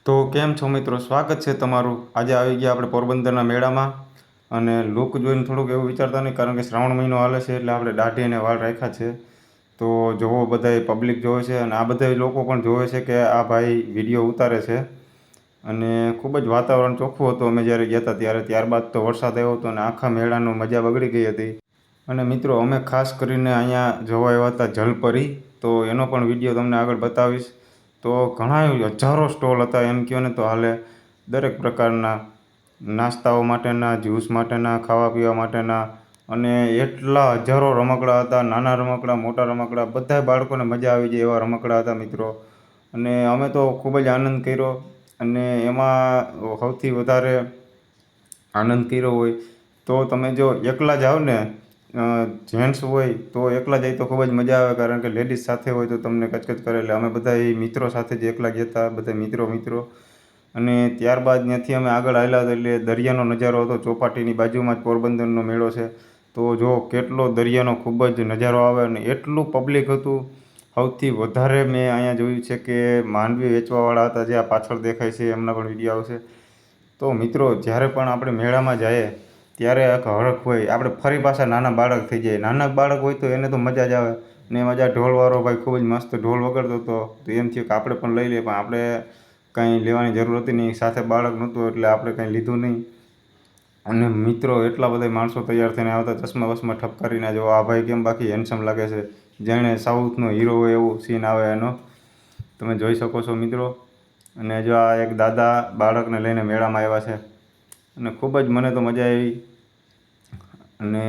તો કેમ છો મિત્રો, સ્વાગત છે તમારું। આજે આવી ગયા આપણે પોરબંદરના મેળામાં અને લુક જોઈને થોડુંક એવું વિચારતા નહીં, કારણ કે શ્રાવણ મહિનો હાલે છે એટલે આપણે દાઢી અને વાળ રાખ્યા છે। તો જોવો બધાય પબ્લિક જોવે છે અને આ બધા લોકો પણ જોવે છે કે આ ભાઈ વિડીયો ઉતારે છે અને ખૂબ જ વાતાવરણ ચોખ્ખું હતું અમે જ્યારે ગયા હતા ત્યારે। ત્યારબાદ તો વરસાદ આવ્યો હતો અને આખા મેળાનો મજા બગડી ગઈ હતી। અને મિત્રો અમે ખાસ કરીને અહીંયા જોવા આવ્યા હતા જલપરી, તો એનો પણ વિડીયો તમને આગળ બતાવીશ। તો ઘણા હજારો સ્ટોલ હતા એમ કહો ને તો હાલે। દરેક પ્રકારના નાસ્તાઓ માટેના, જ્યુસ માટેના, ખાવા પીવા માટેના અને એટલા હજારો રમકડા હતા। નાના રમકડા, મોટા રમકડા, બધા બાળકોને મજા આવી જાય એવા રમકડા હતા મિત્રો। અને અમે તો ખૂબ જ આનંદ કર્યો અને એમાં સૌથી વધારે આનંદ કર્યો હોય તો તમે જો એકલા જાઓ ને, જેન્ટ્સ હોય તો એકલા જાય તો ખૂબ જ મજા આવે, કારણ કે લેડીઝ સાથે હોય તો તમને કચકચ કરે। એટલે અમે બધા એ મિત્રો સાથે જ એકલા ગયા હતા, બધા મિત્રો। અને ત્યારબાદ ત્યાંથી અમે આગળ હાલ્યા એટલે દરિયાનો નજારો હતો। ચોપાટીની બાજુમાં જ પોરબંદરનો મેળો છે, તો જો કેટલો દરિયાનો ખૂબ જ નજારો આવે અને એટલું પબ્લિક હતું। સૌથી વધારે મેં અહીંયા જોયું છે કે માંડવી વેચવાવાળા હતા, જે આ પાછળ દેખાય છે એમના પણ વિડીયો આવશે। તો મિત્રો જ્યારે પણ આપણે મેળામાં જઈએ ત્યારે એક હરખ હોય, આપણે ફરી પાછા નાના બાળક થઈ જાય। નાના બાળક હોય તો એને તો મજા જ આવે ને એમાં જ્યાં ઢોલવાળો ભાઈ ખૂબ જ મસ્ત ઢોલ વગાડતો હતો, તો એમ થયું કે આપણે પણ લઈ લઈએ, પણ આપણે કંઈ લેવાની જરૂર હતી નહીં, સાથે બાળક નહોતું એટલે આપણે કંઈ લીધું નહીં। અને મિત્રો એટલા બધા માણસો તૈયાર થઈને આવતા, ચશ્મા વસમાં ઠપકારીને, જો આ ભાઈ કેમ બાકી હેન્ડસમ લાગે છે, જાણે સાઉથનો હીરો હોય એવું સીન આવે એનો, તમે જોઈ શકો છો મિત્રો। અને જો આ એક દાદા બાળકને લઈને મેળામાં આવ્યા છે અને ખૂબ જ મને તો મજા આવી। અને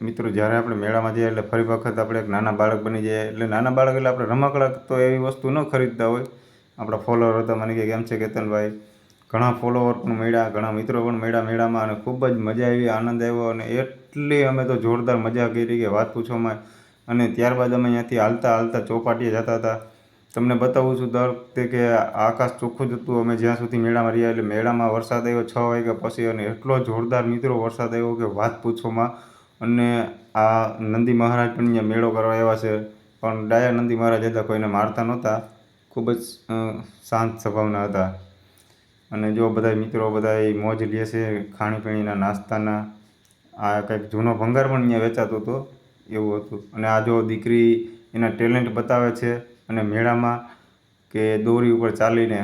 મિત્રો જ્યારે આપણે મેળામાં જઈએ એટલે ફરી વખત આપણે એક નાના બાળક બની જઈએ। એટલે નાના બાળક એટલે આપણે રમકડા તો એવી વસ્તુ ન ખરીદતા હોય। આપણા ફોલોવર હતા, મને કે કેમ છે કેતનભાઈ, ઘણા ફોલોવર પણ મળ્યા, ઘણા મિત્રો પણ મળ્યા મેળામાં અને ખૂબ જ મજા આવી, આનંદ આવ્યો અને એટલી અમે તો જોરદાર મજા કરી કે વાત પૂછોમાં। અને ત્યારબાદ અમે અહીંયાથી હાલતા ચોપાટીએ જતા હતા। તમને બતાવું છું દર વખતે કે આકાશ ચોખ્ખું જ હતું અમે જ્યાં સુધી મેળામાં રહ્યા। એટલે મેળામાં વરસાદ આવ્યો 6 વાગ્યા પછી અને એટલો જોરદાર મિત્રો વરસાદ આવ્યો કે વાત પૂછોમાં। અને આ નંદી મહારાજ પણ અહીંયા મેળો કરવા આવ્યા છે, પણ ડાયા નંદી મહારાજ હતા, કોઈને મારતા નહોતા, ખૂબ જ શાંત સ્વભાવના હતા। અને જો બધા મિત્રો બધા મોજ લે છે ખાણીપીણીના, નાસ્તાના। આ કંઈક જૂનો ભંગાર પણ અહીંયા વેચાતો હતો એવું હતું। અને આ જો દીકરી એના ટેલેન્ટ બતાવે છે અને મેળામાં કે દોરી ઉપર ચાલીને,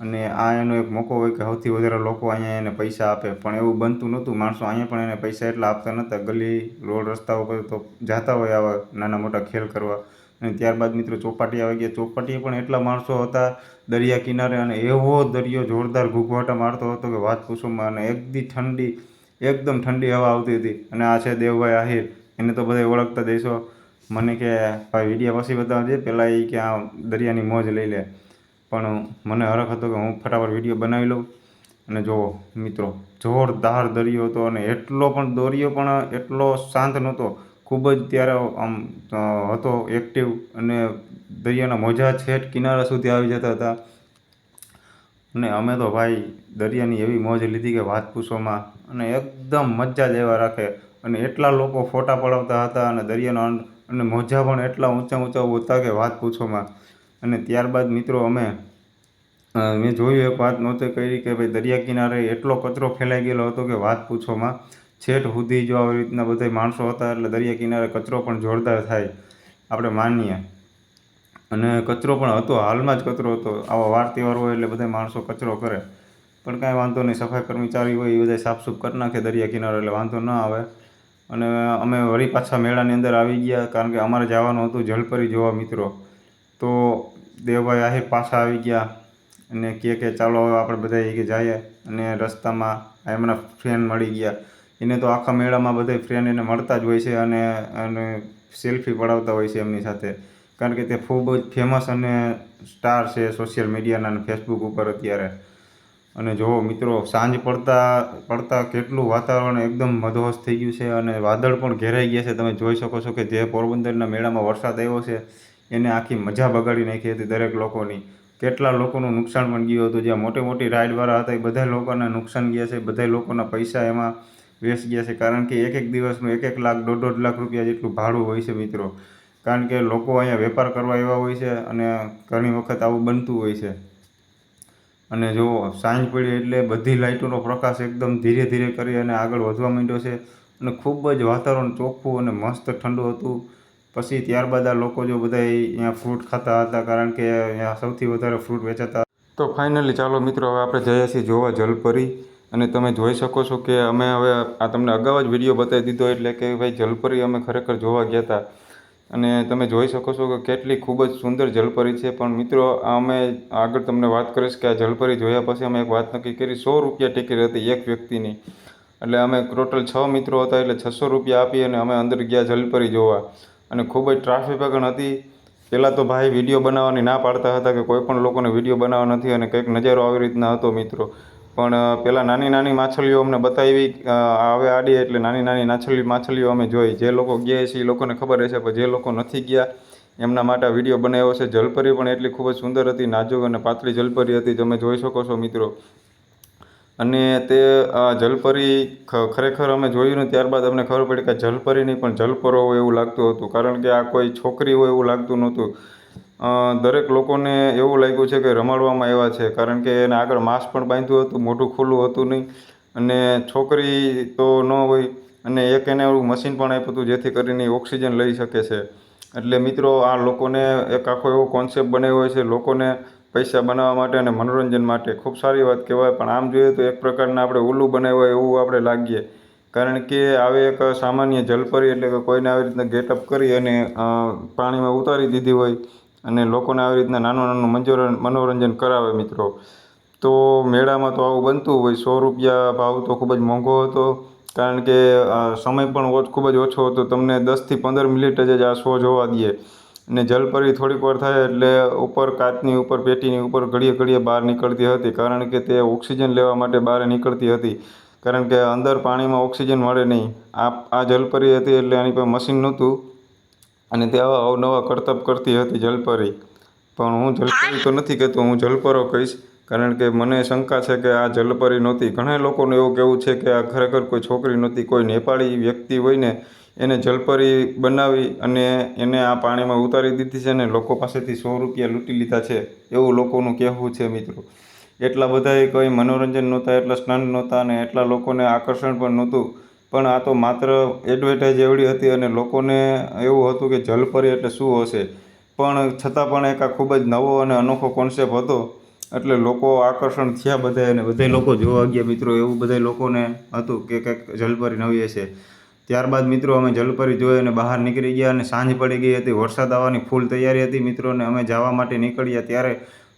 અને આ એનો એક મોકો હોય કે સૌથી વધારે લોકો અહીંયા એને પૈસા આપે, પણ એવું બનતું નહોતું। માણસો અહીંયા પણ એને પૈસા એટલા આપતા નહોતા, ગલી રોડ રસ્તા ઉપર તો જતા હોય આવા નાના મોટા ખેલ કરવા। અને ત્યારબાદ મિત્રો ચોપાટી આવી ગયા। ચોપાટીએ પણ એટલા માણસો હતા દરિયા કિનારે, અને એવો દરિયો જોરદાર ઘૂઘવાટા મારતો હતો કે વાત પૂછોમાં। અને એકદમ ઠંડી હવા આવતી હતી। અને આ છે દેવભાઈ આહિર, એને તો બધા ઓળખતા દેશો। મને કે ભાઈ વિડીયો પછી બતાવજે, પહેલાં એ કે આ દરિયાની મોજ લઈ લે, પણ મને હરખ હતો કે હું ફટાફટ વિડીયો બનાવી લઉં। અને જુઓ મિત્રો, જોરદાર દરિયો હતો અને દરિયો પણ એટલો શાંત નહોતો, ખૂબ જ ત્યારે આમ હતો એક્ટિવ, અને દરિયાના મોજા છેક કિનારા સુધી આવી જતા હતા। અને અમે તો ભાઈ દરિયાની એવી મોજ લીધી કે વાત પૂછોમાં, અને એકદમ મજા જ એવા રાખે। અને એટલા લોકો ફોટા પડાવતા હતા અને દરિયાનો અને મોજા પણ એટલા ઊંચા હતા કે વાત પૂછોમાં। અને ત્યારબાદ મિત્રો મેં જોયું, એક વાત નહોતી કરી કે ભાઈ દરિયા કિનારે એટલો કચરો ફેલાઈ ગયેલો હતો કે વાત પૂછોમાં। છેક સુધી જો આવી રીતના બધા માણસો હતા, એટલે દરિયા કિનારે કચરો પણ જોરદાર થાય આપણે માનીએ। અને કચરો પણ હતો, હાલમાં જ કચરો હતો। આવા વાર તહેવાર હોય એટલે બધા માણસો કચરો કરે, પણ કાંઈ વાંધો નહીં, સફાઈ કર્મચારી હોય એ બધા સાફસૂફ કરી નાખે દરિયા કિનારો, એટલે વાંધો ન આવે। અને અમે વળી પાછા મેળાની અંદર આવી ગયા, કારણ કે અમારે જવાનું હતું જલપરી જોવા મિત્રો। તો દેવભાઈ આહિર પાછા આવી ગયા અને કે ચાલો હવે આપણે બધા કે જઈએ। અને રસ્તામાં એમના ફ્રેન્ડ મળી ગયા, એને તો આખા મેળામાં બધા ફ્રેન્ડ એને મળતા જ હોય છે અને સેલ્ફી પડાવતા હોય છે એમની સાથે, કારણ કે તે ખૂબ જ ફેમસ અને સ્ટાર છે સોશિયલ મીડિયાના અને ફેસબુક ઉપર અત્યારે। અને જુઓ મિત્રો, સાંજ પડતા કેટલું વાતાવરણ એકદમ મધોહશ થઈ ગયું છે અને વાદળ પણ ઘેરાઈ ગયા છે। તમે જોઈ શકો છો કે જે પોરબંદરના મેળામાં વરસાદ આવ્યો છે એને આખી મજા બગાડી નાખી હતી દરેક લોકોની। કેટલા લોકોનું નુકસાન પણ ગયું હતું, જ્યાં મોટી રાઈડવાળા હતા એ બધા લોકોને નુકસાન ગયા છે, બધા લોકોના પૈસા એમાં વેસ્ટ ગયા છે, કારણ કે એક દિવસનું 1 લાખ 1.5 લાખ રૂપિયા જેટલું ભાડું હોય છે મિત્રો। કારણ કે લોકો અહીંયા વેપાર કરવા આવ્યા હોય છે અને ઘણી વખત આવું બનતું હોય છે। અને જો સાંજ પડી એટલે બધી લાઇટોનો પ્રકાશ એકદમ ધીરે ધીરે કરી અને આગળ વધવા માંડ્યો છે અને ખૂબ જ વાતાવરણ ચોખ્ખું અને મસ્ત ઠંડુ હતું. પછી ત્યારબાદ આ લોકો જો બધા અહીંયા ફ્રૂટ ખાતા હતા, કારણ કે અહીંયા સૌથી વધારે ફ્રૂટ વેચાતા. તો ફાઇનલી ચાલો મિત્રો, હવે આપણે જઈએ છીએ જોવા જલપરી. અને તમે જોઈ શકો છો કે અમે હવે આ તમને અગાઉ જ વિડીયો બતાવી દીધો, એટલે કે ભાઈ જલપરી અમે ખરેખર જોવા ગયા હતા. અને તમે જોઈ શકો છો કે કેટલી ખૂબ જ સુંદર જલપરી છે. પણ મિત્રો અમે આગળ તમને વાત કરીશ કે આ જલપરી જોયા પછી અમે એક વાત નક્કી કરી. 100 રૂપિયા ટિકિટ હતી એક વ્યક્તિની. એટલે અમે ટોટલ 6 મિત્રો હતા, એટલે 600 રૂપિયા આપી અને અમે અંદર ગયા જલપરી જોવા. અને ખૂબ જ ટ્રાફિક પણ હતી. પહેલાં તો ભાઈ વિડીયો બનાવવાની ના પાડતા હતા કે કોઈ પણ લોકોને વિડીયો બનાવવા નથી, અને કંઈક નજારો આવી રીતના હતો મિત્રો. પણ પહેલાં નાની નાની માછલીઓ અમને બતાવી, આવે આડી એટલે નાની નાની માછલીઓ અમે જોઈ. જે લોકો ગયા છે એ લોકોને ખબર હશે, પણ જે લોકો નથી ગયા એમના માટે આ વિડીયો બનાવ્યો છે. જલપરી પણ એટલી ખૂબ જ સુંદર હતી, નાજુક અને પાતળી જલપરી હતી, તમે જોઈ શકો છો મિત્રો. અને તે જલપરી ખરેખર અમે જોયું ને ત્યારબાદ અમને ખબર પડી કે જલપરી નહીં પણ જલપરો હોય એવું લાગતું હતું, કારણ કે આ કોઈ છોકરી હોય એવું લાગતું નહોતું. દરેક લોકોને એવું લાગ્યું છે કે રમાડવામાં આવ્યા છે, કારણ કે એને આગળ માસ્ક પણ બાંધ્યું હતું, મોઢું ખુલ્લું હતું નહીં, અને છોકરી તો ન હોય. અને એક એને એવું મશીન પણ આપ્યું હતું જેથી કરીને ઓક્સિજન લઈ શકે છે. એટલે મિત્રો આ લોકોને એક આખો એવો કોન્સેપ્ટ બનાવ્યો હોય છે લોકોને પૈસા બનાવવા માટે અને મનોરંજન માટે. ખૂબ સારી વાત કહેવાય, પણ આમ જોઈએ તો એક પ્રકારના આપણે ઉલ્લુ બનાવ્યા એવું આપણે લાગીએ, કારણ કે આવે એક સામાન્ય જલપરી એટલે કે કોઈને આવી રીતના ગેટઅપ કરી અને પાણીમાં ઉતારી દીધી હોય અને લોકોને આવી રીતના નાનું મનોરંજન કરાવે મિત્રો. તો મેળામાં તો આવું બનતું હોય. 100 રૂપિયા ભાવ તો ખૂબ જ મોંઘો હતો, કારણ કે સમય પણ ખૂબ જ ઓછો હતો. તમને 10થી 15 મિનિટ જ આ શો જોવા દે. અને જલપરી થોડીક વાર થાય એટલે ઉપર કાચની ઉપર પેટીની ઉપર ઘડીએ ઘડીએ બહાર નીકળતી હતી, કારણ કે તે ઓક્સિજન લેવા માટે બહાર નીકળતી હતી, કારણ કે અંદર પાણીમાં ઓક્સિજન મળે નહીં. આ જલપરી હતી એટલે આની પાસે મશીન નહોતું, અને તે આવા અવનવા કરતબ કરતી હતી જલપરી. પણ હું જલપરી તો નથી કહેતો, હું જલપરો કહીશ, કારણ કે મને શંકા છે કે આ જલપરી નહોતી. ઘણા લોકોનું એવું કહેવું છે કે આ ખરેખર કોઈ છોકરી નહોતી, કોઈ નેપાળી વ્યક્તિ હોય ને એને જલપરી બનાવી અને એને આ પાણીમાં ઉતારી દીધી છે ને લોકો પાસેથી 100 રૂપિયા લૂંટી લીધા છે, એવું લોકોનું કહેવું છે મિત્રો. એટલા બધાય કોઈ મનોરંજન નહોતા, એટલા સ્ટન્ટ નહોતા, અને એટલા લોકોને આકર્ષણ પણ નહોતું. પણ આ તો માત્ર એડવર્ટાઇઝ એવડી હતી અને લોકોને એવું હતું કે જલપરી એટલે શું હશે. પણ છતાં પણ એક આ ખૂબ જ નવો અને અનોખો કોન્સેપ્ટ હતો, એટલે લોકો આકર્ષણ થયા બધાય અને બધા લોકો જોવા ગયા મિત્રો. એવું બધા લોકોને હતું કે કંઈક જલપરી નવી હશે. ત્યારબાદ મિત્રો અમે જલપરી જોઈ અને બહાર નીકળી ગયા, અને સાંજ પડી ગઈ હતી, વરસાદ આવવાની ફૂલ તૈયારી હતી મિત્રો. અને અમે જવા માટે નીકળ્યા ત્યારે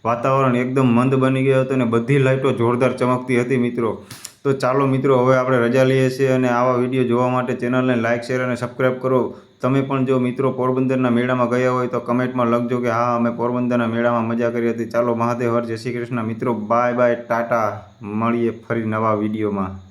વાતાવરણ એકદમ મંદ બની ગયું હતું અને બધી લાઇટો જોરદાર ચમકતી હતી મિત્રો. તો ચાલો મિત્રો, હવે આપણે રજા લઈએ છીએ, અને આવા વિડીયો જોવા માટે ચેનલને લાઇક, શેર અને સબસ્ક્રાઈબ કરો. તમે પણ જો મિત્રો પોરબંદરના મેળામાં ગયા હોય તો કમેન્ટમાં લખજો કે હા, અમે પોરબંદરના મેળામાં મજા કરી હતી. ચાલો, મહાદેવ હર, જય શ્રી કૃષ્ણ મિત્રો. Bye bye, Tata. મળીએ ફરી નવા વિડીયોમાં.